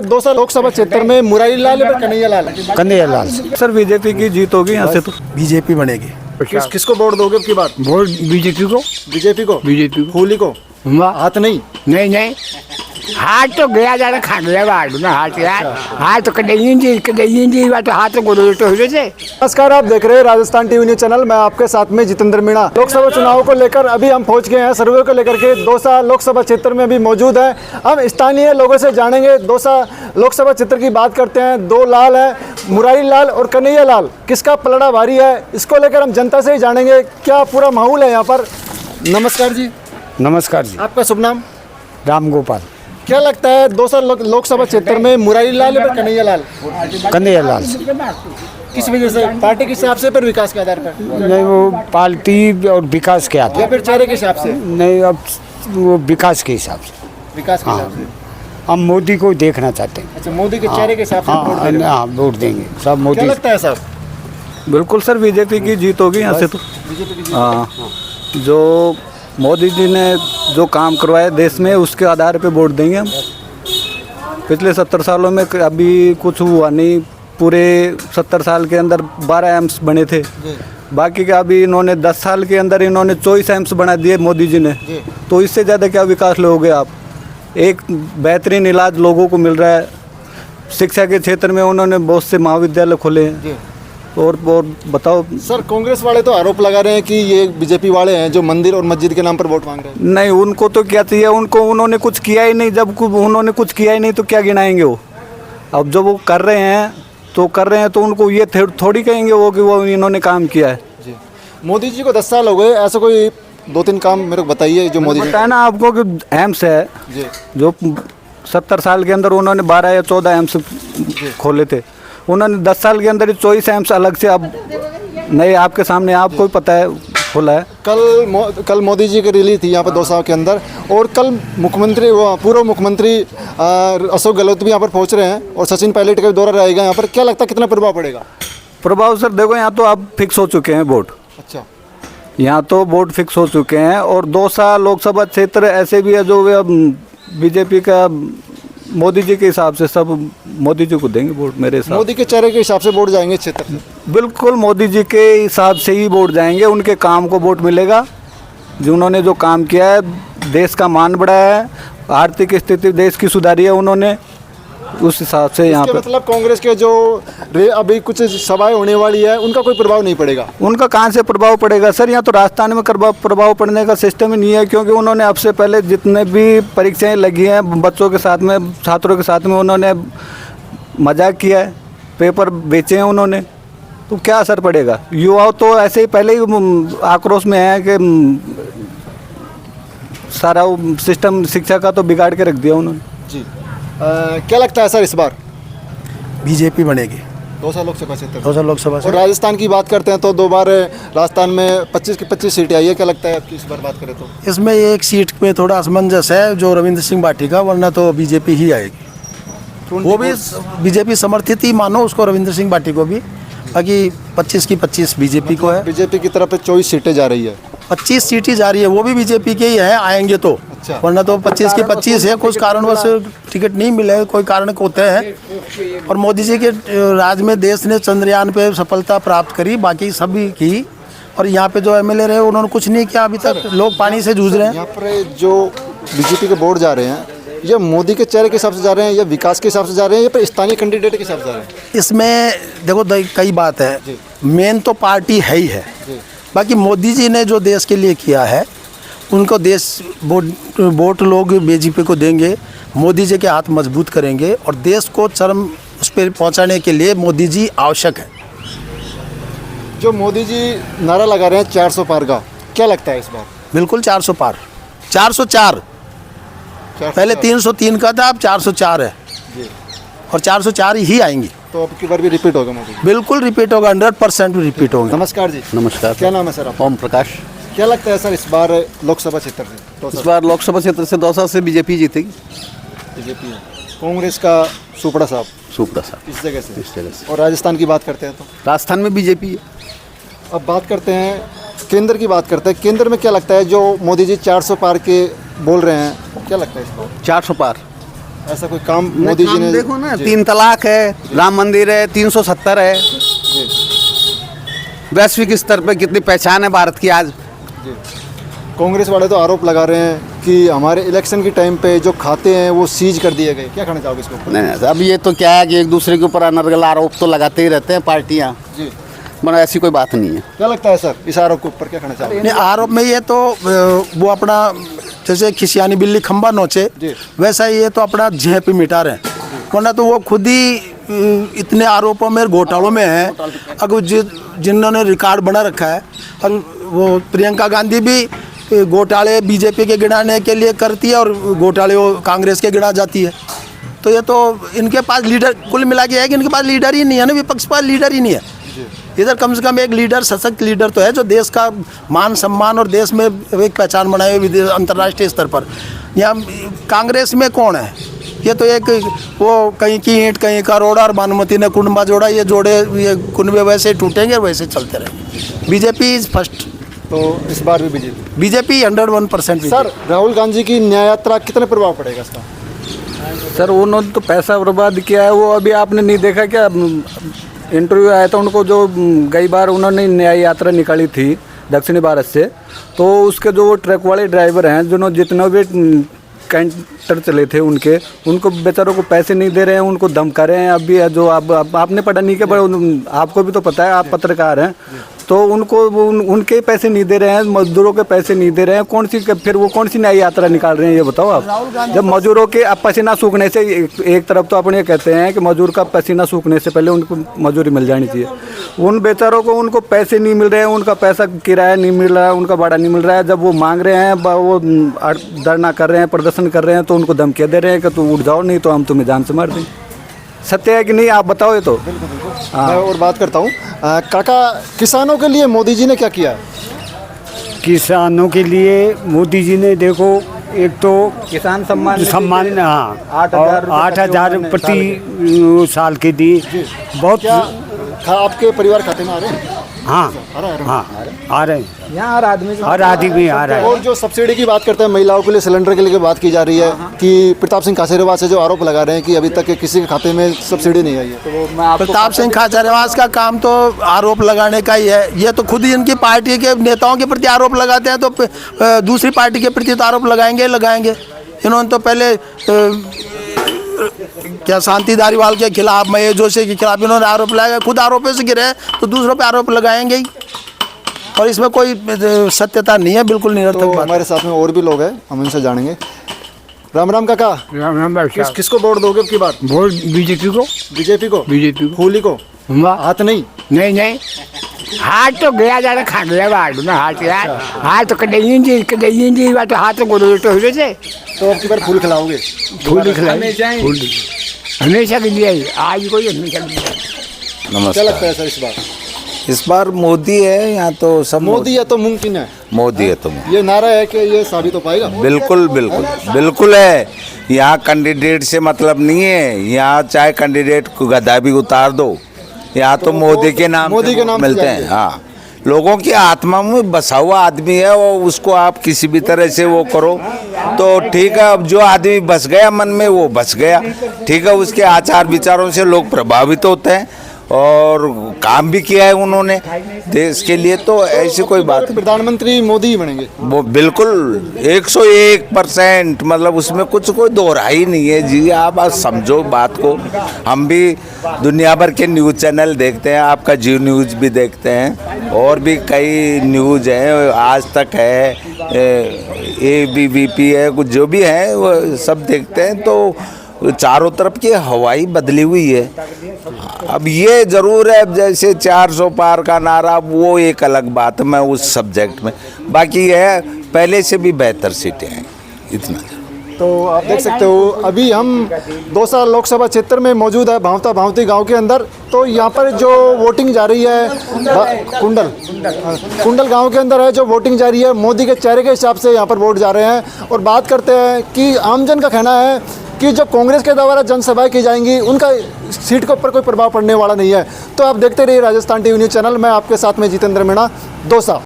दौसा लोकसभा क्षेत्र में मुरारी लाल या कन्हैया लाल? कन्हैया लाल। सर बीजेपी की जीत होगी यहाँ से तो। बीजेपी बनेगी। किसको वोट दोगे अब की बात? वोट बीजेपी को। बीजेपी को? बीजेपी को। होली को हाथ नहीं? नहीं नहीं, हाथ तो गया जा रहा, खा गया बाहर ना हाथ यार। हाथ तो कन्हैया जी बात हाथ तो गोल तो हो गए। नमस्कार, आप देख रहे हैं राजस्थान टीवी न्यूज चैनल। मैं आपके साथ में जितेंद्र मीणा। लोकसभा चुनाव को लेकर अभी हम पहुंच गए हैं सर्वे को लेकर के। दौसा लोकसभा क्षेत्र में अभी मौजूद है। हम स्थानीय लोगों से जानेंगे। दौसा लोकसभा क्षेत्र की बात करते हैं, दो लाल है, मुरारी लाल और कन्हैया लाल। किसका पलड़ा भारी है, इसको लेकर हम जनता से ही जानेंगे क्या पूरा माहौल है यहाँ पर। नमस्कार जी। नमस्कार जी। आपका शुभ नाम? राम गोपाल। क्या लगता है दौसा लोकसभा क्षेत्र में मुरारी लाल या कन्हैया लाल? कन्हैया लाल। किस वजह से? पार्टी के हिसाब से, फिर विकास के आधार पर? नहीं, वो पार्टी और विकास के आधार या फिर चेहरे के हिसाब से? नहीं, अब वो विकास के हिसाब से। विकास के हिसाब से हम मोदी को देखना चाहते हैं। अच्छा, मोदी के चेहरे के हिसाब से वोट दे रहे हैं। हाँ, वोट देंगे सब मोदी। क्या लगता है साहब? बिल्कुल सर, बीजेपी की जीत होगी यहाँ से तो। बीजेपी की जीत? हाँ, जो मोदी जी ने जो काम करवाया देश में, उसके आधार पे वोट देंगे हम। पिछले 70 सालों में अभी कुछ हुआ नहीं। पूरे 70 साल के अंदर 12 एम्स बने थे। बाकी का अभी इन्होंने 10 साल के अंदर इन्होंने 24 एम्स बना दिए मोदी जी ने। तो इससे ज़्यादा क्या विकास लोगे आप? एक बेहतरीन इलाज लोगों को मिल रहा है। शिक्षा के क्षेत्र में उन्होंने बहुत से महाविद्यालय खोले हैं। और बताओ सर, कांग्रेस वाले तो आरोप लगा रहे हैं कि ये बीजेपी वाले हैं जो मंदिर और मस्जिद के नाम पर वोट मांग रहे हैं। नहीं, उनको तो क्या चाहिए, उन्होंने कुछ किया ही नहीं। जब उन्होंने कुछ किया ही नहीं तो क्या गिनाएंगे वो? अब जब वो कर रहे हैं तो उनको ये थोड़ी कहेंगे वो कि वो इन्होंने काम किया है। जी। मोदी जी को 10 साल हो गए, ऐसा कोई 2-3 काम मेरे को बताइए जो मोदी जी बताया ना आपको कि एम्स है जी, जो 70 साल के अंदर उन्होंने 12 या 14 एम्स खोले थे। उन्होंने 10 साल के अंदर 24 एम्स अलग से अब नए आपके सामने आपको भी पता है खोला है। कल मोदी जी की रैली थी यहाँ पर दौसा के अंदर, और कल पूर्व मुख्यमंत्री अशोक गहलोत भी यहाँ पर पहुँच रहे हैं और सचिन पायलट का भी दौरा रहेगा यहाँ पर। क्या लगता है कितना प्रभाव पड़ेगा? प्रभाव सर देखो, यहाँ तो अब फिक्स हो चुके हैं वोट। अच्छा, यहाँ तो वोट फिक्स हो चुके हैं। और दौसा लोकसभा क्षेत्र ऐसे भी है जो बीजेपी का मोदी जी के हिसाब से सब मोदी जी को देंगे वोट मेरे हिसाब। मोदी के चेहरे के हिसाब से वोट जाएंगे क्षेत्र से? बिल्कुल मोदी जी के हिसाब से ही वोट जाएंगे। उनके काम को वोट मिलेगा। जिन्होंने जो काम किया है, देश का मान बढ़ाया है, आर्थिक स्थिति देश की सुधारी है उन्होंने, उस हिसाब से यहाँ पर। मतलब कांग्रेस के जो अभी कुछ सभाएं होने वाली है उनका कोई प्रभाव नहीं पड़ेगा? उनका कहाँ से प्रभाव पड़ेगा सर? यहाँ तो राजस्थान में प्रभाव पड़ने का सिस्टम ही नहीं है। क्योंकि उन्होंने अब से पहले जितने भी परीक्षाएं लगी हैं बच्चों के साथ में, छात्रों के साथ में, उन्होंने मजाक किया है, पेपर बेचे हैं उन्होंने। तो क्या असर पड़ेगा? युवा तो ऐसे ही पहले ही आक्रोश में है कि सारा सिस्टम शिक्षा का तो बिगाड़ के रख दिया उन्होंने। जी। क्या लगता है सर इस बार? बीजेपी बनेगी। दौसा लोकसभा क्षेत्र। दौसा लोकसभा और राजस्थान की बात करते हैं तो 2 बार राजस्थान में 25 की 25 सीटें आई है। क्या लगता है आपकी इस बार बात करें तो? इसमें एक सीट में थोड़ा असमंजस है, जो रविंद्र सिंह बाटी का, वरना तो बीजेपी ही आएगी। वो भी बीजेपी समर्थित ही मानो उसको, रविंद्र सिंह बाटी को भी। बाकी 25 की 25 बीजेपी को है। बीजेपी की तरफ 24 सीटें जा रही है। 25 सीटें जा रही है, वो भी बीजेपी के ही है, आएंगे तो। अच्छा। वरना तो 25 की 25 है। कुछ कारणवश टिकट नहीं मिले, कोई कारण होते हैं। और मोदी जी के राज में देश ने चंद्रयान पे सफलता प्राप्त करी, बाकी सभी की। और यहाँ पे जो एमएलए रहे उन्होंने कुछ नहीं किया अभी तक। लोग पानी से जूझ रहे हैं। यहाँ पर जो बीजेपी के वोट जा रहे हैं, ये मोदी के चेहरे के हिसाब से जा रहे हैं या विकास के हिसाब से जा रहे हैं या फिर स्थानीय कैंडिडेट के हिसाब से जा रहे हैं? इसमें देखो कई बात है। मेन तो पार्टी है ही है। बाकी मोदी जी ने जो देश के लिए किया है, उनको देश वोट लोग बीजेपी को देंगे। मोदी जी के हाथ मजबूत करेंगे और देश को चरम उस पर पहुंचाने के लिए मोदी जी आवश्यक है। जो मोदी जी नारा लगा रहे हैं 400 पार का, क्या लगता है इस बार? बिल्कुल 400 पार, 404। पहले 303 का था, अब 404 है। और 404 ही आएंगी। तो अब की बार भी रिपीट होगा मोदी? बिल्कुल रिपीट होगा, 100% रिपीट होगा। नमस्कार जी। नमस्कार। क्या नाम है सर आपका? ओम प्रकाश। क्या लगता है सर इस बार लोकसभा क्षेत्र से? इस बार लोकसभा क्षेत्र से दौसा से बीजेपी जीतेगी। बीजेपी है। कांग्रेस का सुपड़ा साहब सुपड़ा साहब इस जगह से। इस जगह से। और राजस्थान की बात करते हैं तो? राजस्थान में बीजेपी है। अब बात करते हैं केंद्र की बात करते हैं। केंद्र में क्या लगता है जो मोदी जी 400 पार के बोल रहे हैं, क्या लगता है इसको? 400 पार ऐसा कोई काम मोदी जी ने देखो ना, 3 तलाक है, राम मंदिर है, 370 है। वैश्विक स्तर पे कितनी पहचान है भारत की आज। कांग्रेस वाले तो आरोप लगा रहे हैं कि हमारे इलेक्शन के टाइम पे जो खाते हैं वो सीज कर दिए गए, क्या कहना चाहोगे इसको? नहीं, अब ये तो क्या है कि एक दूसरे के ऊपर अनर्गल आरोप तो लगाते ही रहते हैं पार्टियां, जी, मगर ऐसी कोई बात नहीं है। क्या लगता है सर इस आरोप के ऊपर क्या कहना चाहोगे? नहीं, आरोप में ये तो वो अपना जैसे खिसियानी बिल्ली खंबा नोचे, जी। वैसा ये तो अपना झेप मिटा रहे हैं, वरना तो वो खुद ही इतने आरोपों में घोटालों में है। अगर जिन्होंने रिकॉर्ड बना रखा है, और वो प्रियंका गांधी भी घोटाले बीजेपी के गिनाने के लिए करती है और घोटाले वो कांग्रेस के गिना जाती है। तो ये तो इनके पास लीडर कुल मिला के है कि इनके पास लीडर ही नहीं है ना, विपक्ष पास लीडर ही नहीं है। इधर कम से कम एक लीडर, सशक्त लीडर तो है जो देश का मान सम्मान और देश में एक पहचान बनाए हुए अंतर्राष्ट्रीय स्तर पर। यहाँ कांग्रेस में कौन है? ये तो एक वो कहीं की ईंट कहीं का रोड़ा, और भानुमति ने कुंडा जोड़ा, ये जोड़े ये कुंडे वैसे टूटेंगे और वैसे चलते रहेंगे। BJP is first. तो इस बार भी बीजेपी 101%। सर राहुल गांधी की न्याय यात्रा कितना प्रभाव पड़ेगा इसका? सर उन्होंने तो पैसा बर्बाद किया है। वो अभी आपने नहीं देखा क्या, इंटरव्यू आया था उनको, जो कई बार उन्होंने न्याय यात्रा निकाली थी दक्षिणी भारत से, तो उसके जो ट्रक वाले ड्राइवर हैं, जिन्होंने जितने भी कैंटर चले थे उनको बेचारों को पैसे नहीं दे रहे हैं, उनको धमका रहे हैं। अभी जो आपने पढ़ा नहीं, के आपको भी तो पता है, आप पत्रकार हैं, तो उनको उनके पैसे नहीं दे रहे हैं, मजदूरों के पैसे नहीं दे रहे हैं। फिर वो कौन सी न्याय यात्रा निकाल रहे हैं ये बताओ आप? जब मजदूरों के पसीना सूखने से, एक तरफ तो अपन ये कहते हैं कि मजदूर का पसीना सूखने से पहले उनको मजदूरी मिल जानी चाहिए। उन बेचारों को उनको पैसे नहीं मिल रहे हैं, उनका पैसा किराया नहीं मिल रहा है, उनका भाड़ा नहीं मिल रहा है। जब वो मांग रहे हैं, वो धरना कर रहे हैं, प्रदर्शन कर रहे हैं, तो उनको धमकियाँ दे रहे हैं कि तुम उठ जाओ, नहीं तो हम तुम्हें जान से मार दें। सत्य है कि नहीं, आप बताओ ये तो। मैं और बात करता हूँ काका, किसानों के लिए मोदी जी ने क्या किया? किसानों के लिए मोदी जी ने देखो, एक तो किसान सम्मान हाँ 8,000 प्रति साल के दी। बहुत क्या आपके परिवार खाते में आ रहे हैं? हाँ हाँ आ रहे हैं, यहाँ हर आदमी हर आदमी आ रहा है। और जो सब्सिडी की बात करते हैं, महिलाओं के लिए सिलेंडर के लिए बात की जा रही है कि प्रताप सिंह खाचरियावास से जो आरोप लगा रहे हैं कि अभी तक किसी के खाते में सब्सिडी नहीं आई है। तो प्रताप सिंह खाचरियावास का काम तो आरोप लगाने का ही है। ये तो खुद ही इनकी पार्टी के नेताओं के प्रति आरोप लगाते हैं, तो दूसरी पार्टी के प्रति तो आरोप लगाएंगे। इन्होंने तो पहले क्या शांति धारीवाल के खिलाफ, महेश जोशी के खिलाफ इन्होंने आरोप लगाया, खुद आरोपों से गिरे तो दूसरों पे आरोप लगाएंगे ही, और इसमें कोई सत्यता नहीं है, बिल्कुल निरर्थक तो बात। हमारे साथ में और भी लोग हैं, हम उनसे जानेंगे। राम राम काका, किसको वोट दोगे अब की बार? वोट बीजेपी को। बीजेपी को? बीजेपी को। फूली को? हाथ नहीं? नहीं हाथ तो गया जा रहा, खा गया बाहर में हाथ यार। हाथ तो कटैया जी बात, हाथ तो गोल तो हुए थे। तो अब की बार फूल खिलाओगे? फूल खिलाए, हमेशा के लिए, आज कोई हमेशा के लिए। क्या लगता है सर इस बार? इस बार मोदी है यहाँ तो सब मोदी है तो मुमकिन है, मोदी है तो ये नारा है कि ये साबित हो पाएगा? बिल्कुल बिल्कुल बिल्कुल है। यहाँ कैंडिडेट से मतलब नहीं है, यहाँ चाहे कैंडिडेट को गद्दा भी उतार दो, यहाँ तो मोदी के नाम मिलते हैं। हाँ, लोगों की आत्मा में बसा हुआ आदमी है, और उसको आप किसी भी तरह से वो करो तो ठीक है। अब जो आदमी बस गया मन में, वो बस गया, ठीक है। उसके आचार विचारों से लोग प्रभावित होते हैं, और काम भी किया है उन्होंने देश के लिए, तो ऐसी कोई बात नहीं। प्रधानमंत्री मोदी ही बनेंगे? वो बिल्कुल 101%, मतलब उसमें कुछ कोई दोहरा ही नहीं है जी। आप समझो बात को। हम भी दुनिया भर के न्यूज़ चैनल देखते हैं, आपका जी न्यूज़ भी देखते हैं, और भी कई न्यूज़ हैं, आज तक है, ABVP है, कुछ जो भी है वो सब देखते हैं। तो चारों तरफ की हवाई बदली हुई है। अब ये ज़रूर है, जैसे 400 पार का नारा, वो एक अलग बात है, मैं उस सब्जेक्ट में, बाकी है पहले से भी बेहतर सीटें हैं, इतना। तो आप देख सकते हो, अभी हम दौसा लोकसभा क्षेत्र में मौजूद है, भावता भावती गांव के अंदर। तो यहाँ पर जो वोटिंग जा रही है, कुंडल गांव के अंदर है जो वोटिंग जा रही है, मोदी के चेहरे के हिसाब से यहाँ पर वोट जा रहे हैं। और बात करते हैं कि आमजन का कहना है कि जो कांग्रेस के द्वारा जनसभाएं की जाएंगी, उनका सीट के ऊपर कोई प्रभाव पड़ने वाला नहीं है। तो आप देखते रहिए राजस्थान टीवी न्यूज़ चैनल। मैं आपके साथ में जितेंद्र मीणा, दौसा।